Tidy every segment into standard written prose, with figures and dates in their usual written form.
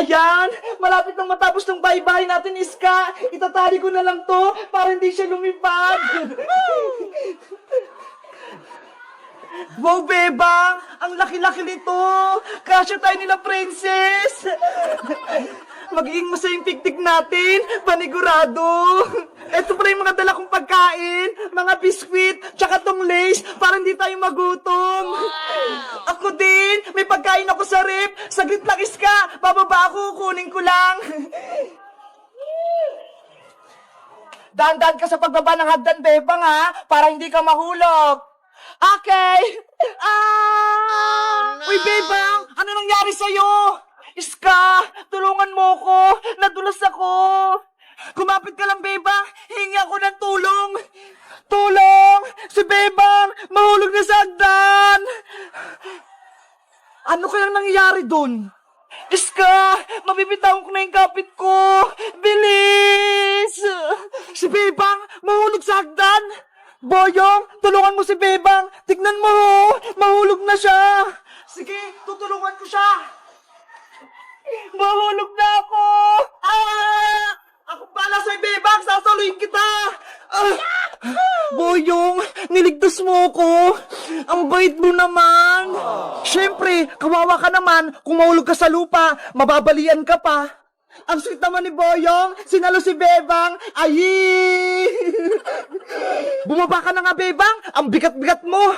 Ayan! Malapit nang matapos ng bahay-bahay natin, Iska! Itatali ko na lang to para hindi siya lumipad! Wow, Bebang! Ang laki-laki nito! Kasya tayo nila, Princess! Magiging masayang piknik natin, panigurado! Ito pala yung mga dala kong pagkain, mga biskwit, tsaka tong lace, para hindi tayo magutom! Ako din! May pagkain ako sa rep! Saglit lang, Iska! Bababa ako, kunin ko lang! Dahan-dahan ka sa pagbaba ng hagdan, Bebang, ha? Para hindi ka mahulog! Okay! Uy, Bebang! Ano nangyari sa'yo? Iska! Tulungan mo ko! Nadulas ako! Kumapit ka lang, Bebang! Hingi ako ng tulong! Tulong! Si Bebang! Mahulog na sa hagdan! Ano kayang nangyayari dun? Iska! Mabibitawan ko na yung kapit ko! Bilis! Si Bebang! Mahulog sa hagdan! Boyong! Tulungan mo si Bebang! Tignan mo! Mahulog na siya! Sige! Tutulungan ko siya! Mahulog na ako! Ako pala sa'yo, Bebang! Sasaluhin kita! Boyong! Niligtas mo ko! Ang bait mo naman! Siyempre, kawawa ka naman kung mahulog ka sa lupa, mababalian ka pa. Ang sweet naman ni Boyong, sinalo si Bebang, ayi! Bumaba ka na nga, Bebang, ang bigat-bigat mo.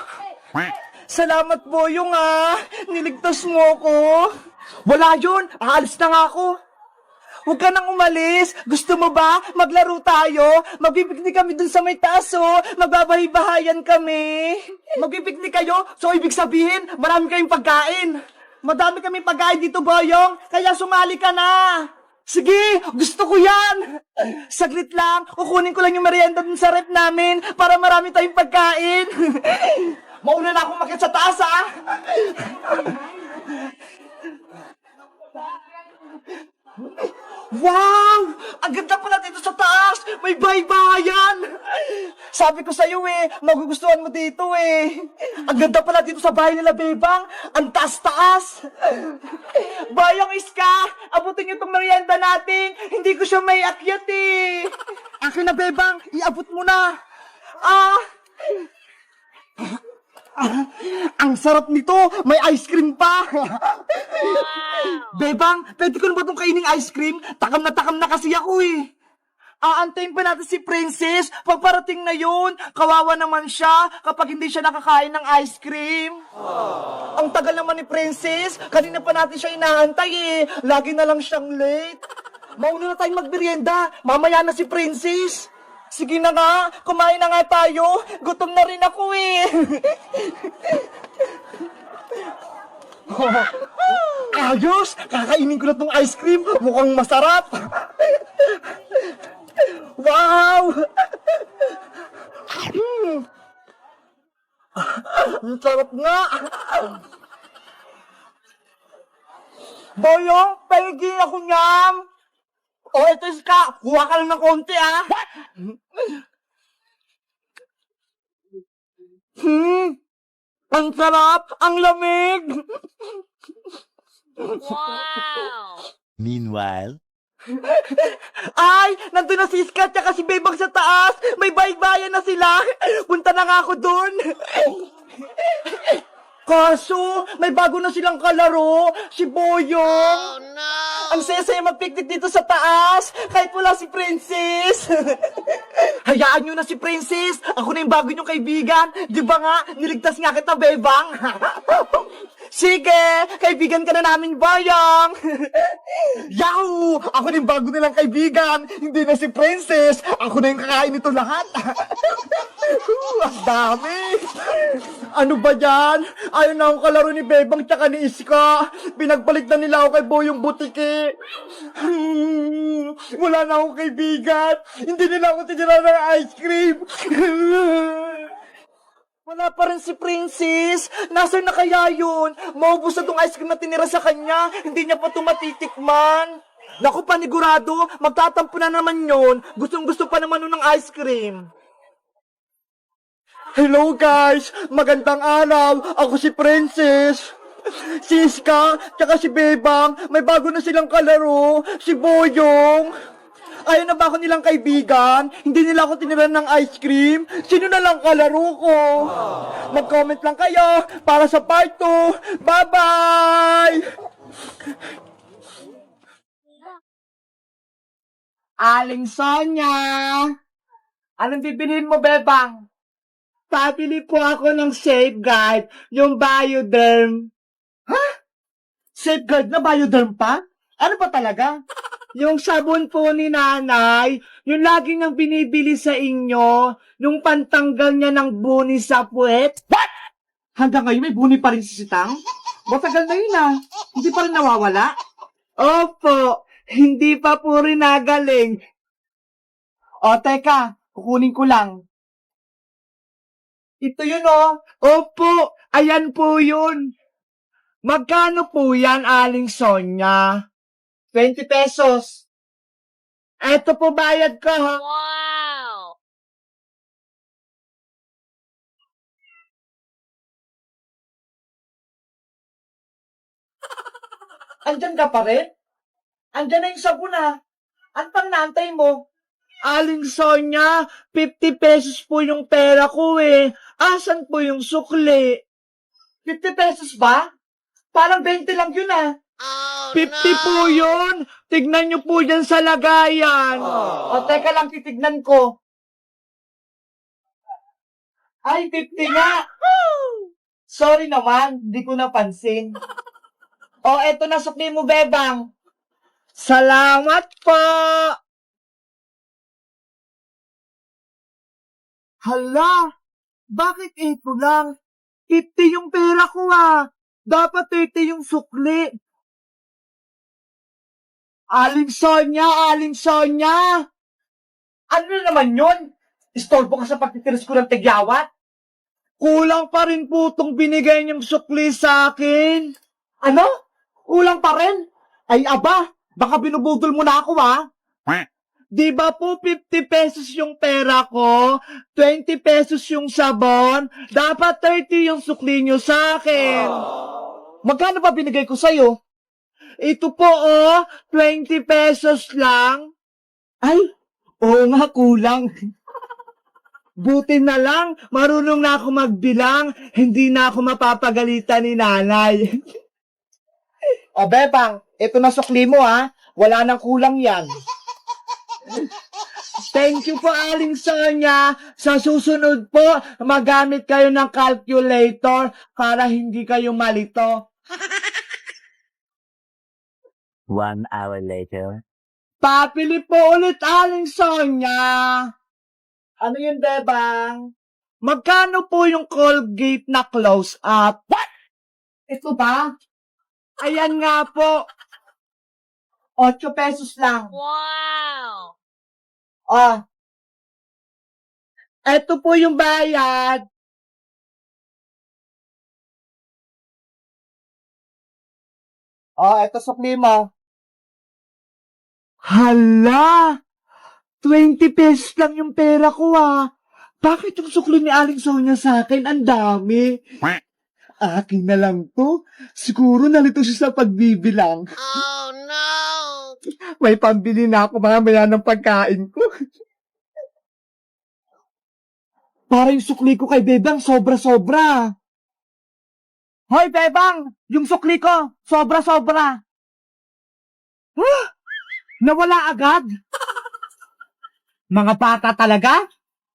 Salamat, Boyong, niligtas mo ko. Wala yun, aalis na nga ako. Huwag ka nang umalis. Gusto mo ba? Maglaro tayo. Magbibiknik kami dun sa may taas, Magbabahay-bahayan kami. Magbibiknik kayo? So, ibig sabihin, marami kayong pagkain. Madami kaming pagkain dito, Boyong. Kaya sumali ka na. Sige, gusto ko yan. Saglit lang, kukunin ko lang yung merienda dun sa rep namin para marami tayong pagkain. Mauna na akong makit sa taas, Wow! Ang ganda pala dito sa taas! May bahay-bahayan! Sabi ko sa'yo magugustuhan mo dito Ang ganda pala dito sa bahay nila, Bebang! Ang taas-taas! Bayang Iska! Abutin niyo itong merienda natin! Hindi ko siya may akyat Akin na, Bebang! Iabot mo na! Ang sarap nito! May ice cream pa! Bebang, pwede ko na ba itong kainin ice cream? Takam na kasi ako Aantayin pa natin si Princess. Pagparating na yun, kawawa naman siya kapag hindi siya nakakain ng ice cream. Ang tagal naman ni Princess. Kanina pa natin siya inaantay Lagi na lang siyang late. Mauna na tayong magmerienda. Mamaya na si Princess. Sige na nga, kumain na nga tayo. Gutom na rin ako Ayos! Kakainin ko na tong ice cream. Mukhang masarap. Wow! Ang sarap nga. Boyong, paigi ako niyam. Ito Iska, kuha ka lang ng konti Ang sarap! Ang lamig! Wow! Meanwhile, Ay! Nandun na si Iska at si Bebang sa taas! May baybayan na sila! Punta na nga ako dun! Kaso, may bago na silang kalaro! Si Boyong! Oh no! Ang saya-saya mag-picnic dito sa taas! Kahit wala si Princess! Hayaan nyo na si Princess! Ako na yung bago nyong kaibigan! Di ba nga, niligtas nga kita, Bebang! Sige! Kaibigan ka na namin, Boyong! Yahoo! Ako na yung bago nilang kaibigan! Hindi na si Princess! Ako na yung kakain nito lahat! Ang dami! Ano ba yan? Ayaw na akong kalaro ni Bebang tsaka ni Iska. Pinagpalit na nila ako kay Boyong Butiki. Wala na akong kaibigan. Hindi nila ako tinira ng ice cream. Wala pa rin si Princess. Nasaan na kaya yun? Maubos na tong ice cream na tinira sa kanya. Hindi niya pa tumatitikman. Naku, panigurado. Magtatampo na naman yun. Gustong-gusto pa naman nun ng ice cream. Hello guys! Magandang araw! Ako si Princess! Si Iska, tsaka si Bebang, may bago na silang kalaro. Si Boyong. Ayaw na ba ako nilang kaibigan? Hindi nila ako tiniran ng ice cream? Sino na lang kalaro ko? Mag-comment lang kayo para sa part 2. Bye-bye! Aling Sonya! Anong bibilhin mo, Bebang? Papili po ako ng Safeguard, yung Bioderm. Ha? Safeguard na Bioderm pa? Ano pa talaga? Yung sabon po ni nanay, yung lagi niyang binibili sa inyo, yung pantanggal niya ng buni sa puwet. What? Hanggang ngayon may buni pa rin si Sitang? Matagal na yun ah. Hindi pa rin nawawala? Opo, hindi pa po rin nagaling. O teka, kukunin ko lang. Ito yun oh. Opo, ayan po yun. Magkano po yan, Aling Sonya? 20 pesos. Eto po bayad ko ha. Wow! Andyan ka pa rin? Andyan na yung sabon ha. Ano pang naantay mo? Aling Sonya, 50 pesos po yung pera ko eh. Asan po yung sukli? 50 pesos ba? Parang 20 lang yun ah. Oh 50 po yun. Tignan nyo po dyan sa lagayan. O teka lang, titignan ko. Ay, 50 nga. Sorry naman, di ko napansin. O, eto na sukli mo, Bebang. Salamat po. Hala, bakit ito lang? 50 yung pera ko ah. Dapat 30 yung sukli. Aling Sonya, Aling Sonya! Ano na naman yun? Istorbo ka sa pagtitiris ko ng tigyawat? Kulang pa rin po itong binigay niyong sukli sa akin. Ano? Kulang pa rin? Ay aba, baka binubudol mo na ako ha? Di ba po 50 pesos yung pera ko, 20 pesos yung sabon, dapat 30 yung sukli niyo sa akin. Magkano ba binigay ko sa'yo? Ito po oh, 20 pesos lang. Ay, oo nga, kulang. Buti na lang, marunong na ako magbilang, hindi na ako mapapagalitan ni nanay. O Bebang, ito na sukli mo ha, wala nang kulang yan. Thank you po, Aling Sonya. Sa susunod po, magamit kayo ng calculator para hindi kayo malito. 1 hour later. Papili po ulit, Aling Sonya. Ano yun, Bebang? Magkano po yung Colgate na close-up? What? Ito ba? Ayan nga po. 8 pesos lang. Wow! Oh. Ito po yung bayad. Oh, ito sukli mo. Hala! 20 pesos lang yung pera ko ah. Bakit yung sukli ni Aling Sonya sa akin? Ang dami. Akin na lang to. Siguro nalito siya sa pagbibilang. Oh no! May pambili na ako mamaya ng pagkain ko. Para yung sukli ko kay Bebang, sobra-sobra. Hoy, Bebang! Yung sukli ko, sobra-sobra. Huh? Nawala agad? Mga bata talaga?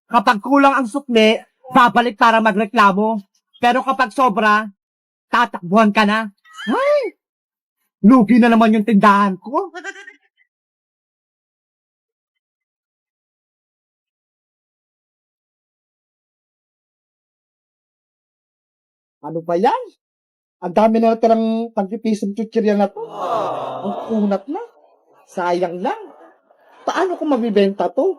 Kapag kulang ang sukli, babalik para magreklamo. Pero kapag sobra, tatakbuhan ka na. Ay! Lugi na naman yung tindahan ko. Ano ba yan? Ang dami na natirang tagpipisang chuchirya na to. Ang kunat na. Sayang lang. Paano ko mabibenta to?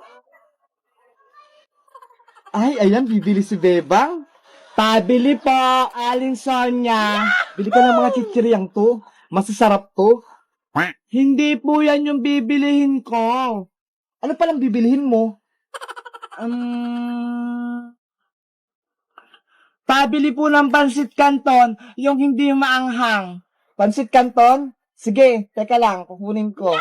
Ay, ayan, bibili si Bebang. Pabili po, Aling Sonya. Bili ka ng mga chichiryang to. Masasarap to. Hindi po yan yung bibilihin ko. Ano palang bibilihin mo? Pabili po ng pansit canton, yung hindi maanghang. Pansit canton? Sige, teka lang, kukunin ko.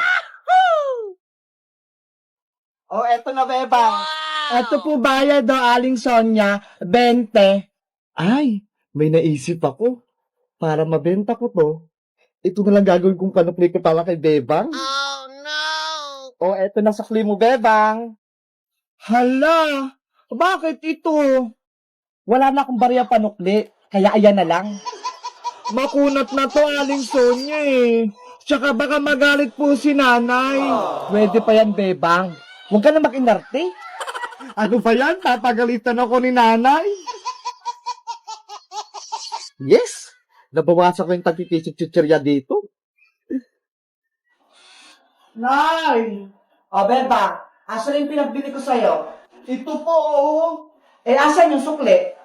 Oh, eto na, Bebang. Wow! Eto po bayad do, Aling Sonia, 20. Ay, may naisip ako. Para mabenta ko to, ito na lang gagawin kong panupli ko para kay Bebang. Oh no! Oh, eto na sukli mo, Bebang. Hala, bakit ito? Wala na akong barya panukli, kaya ayan na lang. Makunat na to, Aling Sonia eh. Tsaka baka magalit po si nanay. Pwede pa yan, Bebang. Huwag ka na mag-inarte. Ano ba yan? Papagalitan ako ni nanay. Yes! Nabawasan ko yung tagtitisip-chichirya dito. Nay! O, Bebang, asan yung pinagbili ko sa'yo? Ito po, oo. Eh, asan yung sukli?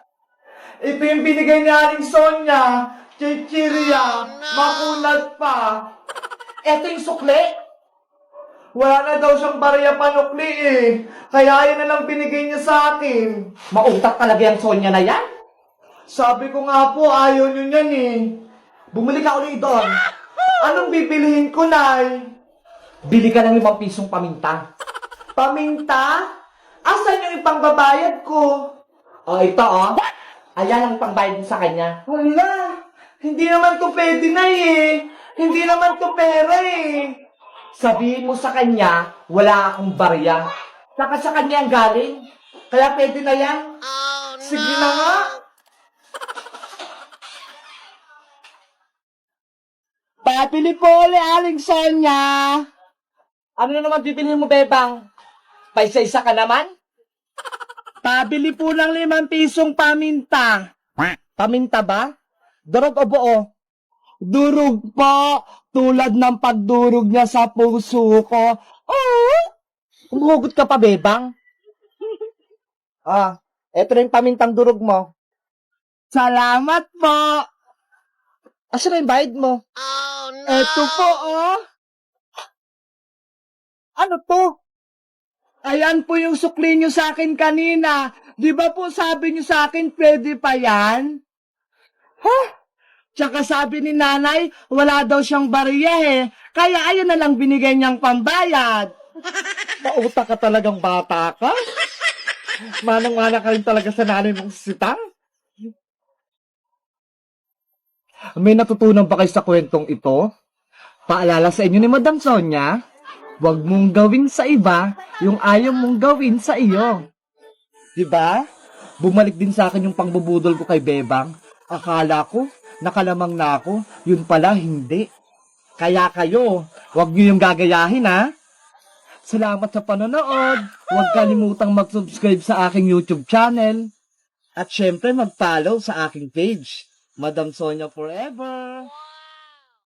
Ito yung binigay ni Aling Sonia. Chichirya. Makunat pa. Ito yung sukli. Wala na daw siyang barya panukli eh. Kaya yan na lang binigay niya sa akin. Mautak talaga yung Sonia na yan? Sabi ko nga po, ayaw niyo yan eh. Bumili ka ulit doon. Anong bibilihin ko, Nay? Bili ka ng 5 pisong paminta. Paminta? Asan yung ipangbabayad ko? Oh, ito oh. Ayan ang pangbayad sa kanya. Wala. Hindi naman to pwede na eh. Hindi naman to pera eh. Sabihin mo sa kanya, wala akong barya. Saka sa kanya ang galing. Kaya pwede na yan. Oh no! Sige na nga. Papili po ulit, Aling Sonia. Ano na naman bibilhin mo, Bebang? Paisa-isa ka naman? Pabili po ng 5 pisong paminta. Paminta ba? Durog o buo? Durog po. Tulad ng pagdurog niya sa puso ko. Oh! Umuhugot ka pa, Bebang? Eto na yung pamintang durog mo. Salamat po. Asa na yung bayad mo? Oh no! Eto po, oh. Ano to? Ayan po yung sukli nyo sa akin kanina. Di ba po sabi nyo sa akin, pwede pa yan? Tsaka sabi ni nanay, wala daw siyang barya eh. Kaya ayun na lang binigay niyang pambayad. Mauta ka talagang bata ka? Manang-mana ka rin talaga sa nanay mong sitang? May natutunan ba kayo sa kwentong ito? Paalala sa inyo ni Madam Sonia, huwag mong gawin sa iba yung ayaw mong gawin sa iyo. Diba? Bumalik din sa akin yung pangbubudol ko kay Bebang. Akala ko, nakalamang na ako. Yun pala, hindi. Kaya kayo, huwag nyo yung gagayahin, ha? Salamat sa panonood. Huwag kalimutang mag-subscribe sa aking YouTube channel. At syempre, mag-follow sa aking page. Madam Sonia Forever.